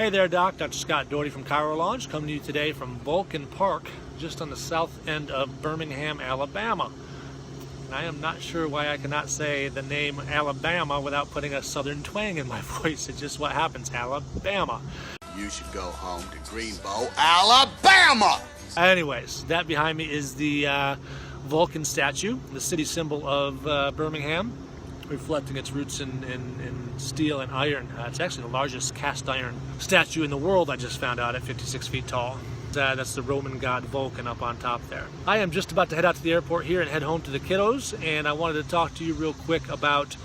Hey there, Doc. Dr. Scott Dorrity from ChiroLaunch, coming to you today from Vulcan Park, just on the south end of Birmingham, Alabama. And I am not sure why I cannot say the name Alabama without putting a southern twang in my voice. It's just what happens, Alabama. You should go home to Greenbow, Alabama! Anyways, that behind me is the Vulcan statue, the city symbol of Birmingham, reflecting its roots in steel and iron. It's actually the largest cast iron statue in the world, I just found out, at 56 feet tall. That's the Roman god Vulcan up on top there. I am just about to head out to the airport here and head home to the kiddos, and I wanted to talk to you real quick about,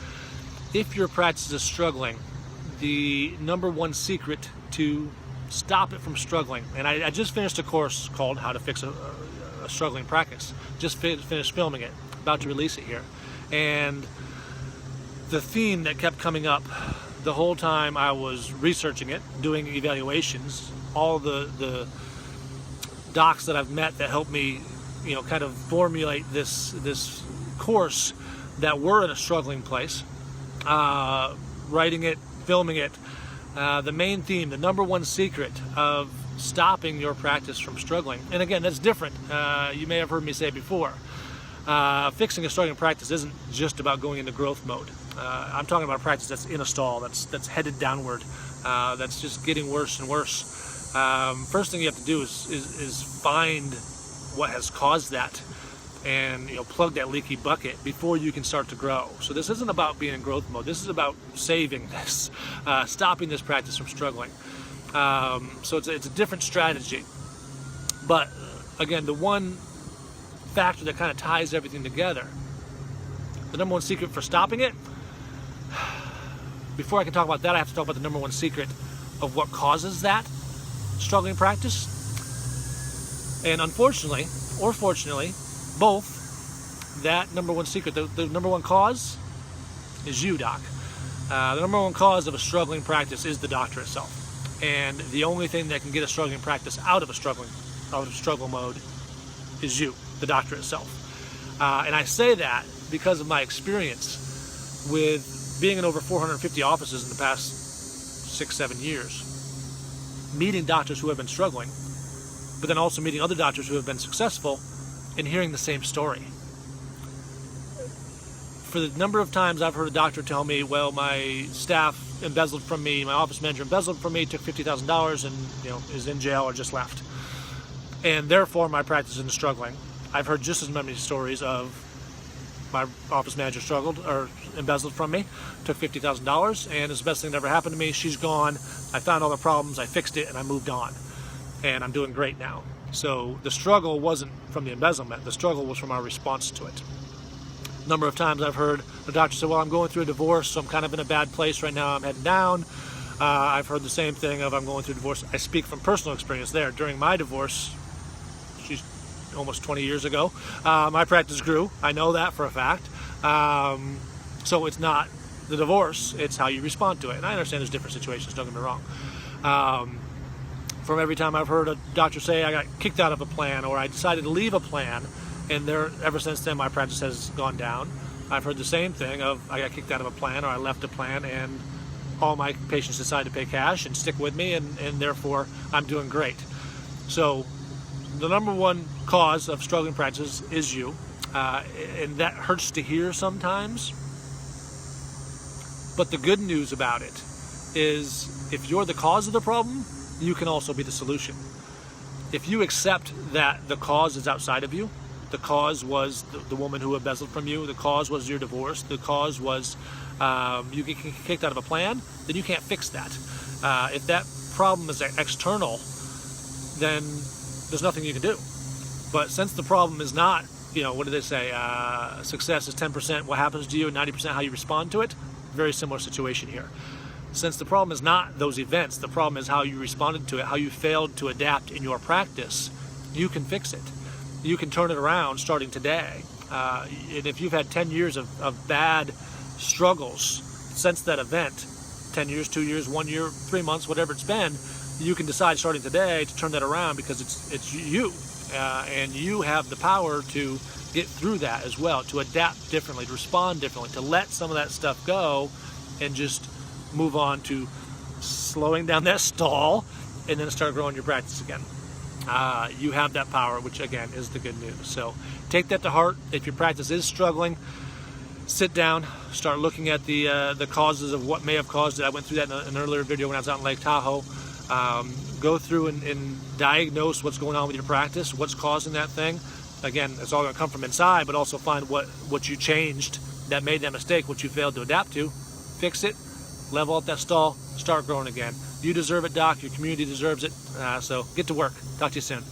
if your practice is struggling, the #1 secret to stop it from struggling. And I just finished a course called How to Fix a Struggling Practice. Just finished filming it, about to release it here. And the theme that kept coming up the whole time I was researching it, doing evaluations, all the docs that I've met that helped me, kind of formulate this course that were in a struggling place, writing it, filming it, the main theme, the #1 secret of stopping your practice from struggling. And again, that's different. You may have heard me say before, fixing a struggling practice isn't just about going into growth mode. I'm talking about a practice that's in a stall, that's headed downward, that's just getting worse and worse. First thing you have to do is find what has caused that, and plug that leaky bucket before you can start to grow. So this isn't about being in growth mode. This is about saving this, stopping this practice from struggling. So it's a different strategy. But again, the one factor that kind of ties everything together, the #1 secret for stopping it, before I can talk about that, I have to talk about the #1 secret of what causes that struggling practice. And unfortunately, or fortunately, both, that #1 secret, the #1 cause is you, Doc. The #1 cause of a struggling practice is the doctor itself. And the only thing that can get a struggling practice out of struggle mode is you, the doctor itself. And I say that because of my experience with being in over 450 offices in the past 6-7 years, meeting doctors who have been struggling, but then also meeting other doctors who have been successful and hearing the same story. For the number of times I've heard a doctor tell me, well, my staff embezzled from me, my office manager embezzled from me, took $50,000 and is in jail or just left, and therefore my practice isn't struggling. I've heard just as many stories of my office manager struggled or embezzled from me, took $50,000, and it's the best thing that ever happened to me. She's gone. I found all the problems, I fixed it, and I moved on. And I'm doing great now. So the struggle wasn't from the embezzlement. The struggle was from our response to it. A number of times I've heard the doctor say, well, I'm going through a divorce, so I'm kind of in a bad place right now. I'm heading down. I've heard the same thing of I'm going through a divorce. I speak from personal experience there. During my divorce, she's almost 20 years ago, my practice grew. I know that for a fact. So it's not the divorce, it's how you respond to it. And I understand there's different situations, don't get me wrong. From every time I've heard a doctor say I got kicked out of a plan, or I decided to leave a plan, and ever since then my practice has gone down. I've heard the same thing of I got kicked out of a plan, or I left a plan, and all my patients decided to pay cash and stick with me, and therefore I'm doing great. So the #1 cause of struggling practice is you, and that hurts to hear sometimes. But the good news about it is, if you're the cause of the problem, you can also be the solution. If you accept that the cause is outside of you, the cause was the woman who embezzled from you, the cause was your divorce, the cause was you get kicked out of a plan, then you can't fix that. If that problem is external, then there's nothing you can do. But since the problem is not, what do they say, success is 10% what happens to you and 90% how you respond to it, very similar situation here. Since the problem is not those events, the problem is how you responded to it, how you failed to adapt in your practice, you can fix it. You can turn it around starting today. And if you've had 10 years of bad struggles since that event, 10 years, 2 years, 1 year, 3 months, whatever it's been, you can decide starting today to turn that around, because it's you. And you have the power to get through that as well, to adapt differently, to respond differently, to let some of that stuff go and just move on to slowing down that stall, and then start growing your practice again. You have that power, which again is the good news. So take that to heart. If your practice is struggling, sit down, start looking at the causes of what may have caused it. I went through that in an earlier video when I was out in Lake Tahoe. Go through and diagnose what's going on with your practice, what's causing that thing. Again, it's all going to come from inside, but also find what you changed that made that mistake, what you failed to adapt to. Fix it, level up that stall, start growing again. You deserve it, Doc. Your community deserves it. So get to work. Talk to you soon.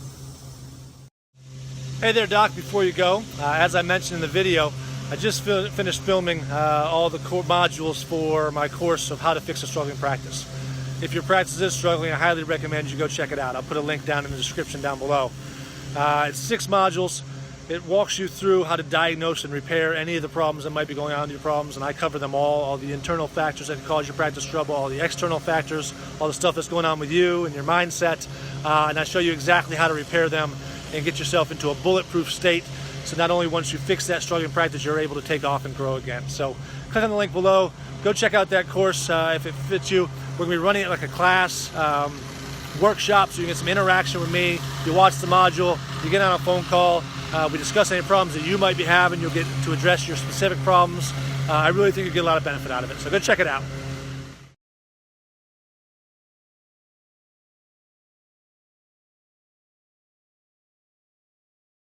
Hey there, Doc. Before you go, as I mentioned in the video, I just finished filming all the core modules for my course of how to fix a struggling practice. If your practice is struggling, I highly recommend you go check it out. I'll put a link down in the description down below. It's 6 modules. It walks you through how to diagnose and repair any of the problems that might be going on with your problems, and I cover them all the internal factors that can cause your practice trouble, all the external factors, all the stuff that's going on with you and your mindset, and I show you exactly how to repair them and get yourself into a bulletproof state, so not only once you fix that struggling practice, you're able to take off and grow again. So click on the link below, go check out that course if it fits you. We're going to be running it like a class, workshop, so you get some interaction with me. You watch the module, you get on a phone call, we discuss any problems that you might be having, you'll get to address your specific problems. I really think you'll get a lot of benefit out of it, so go check it out.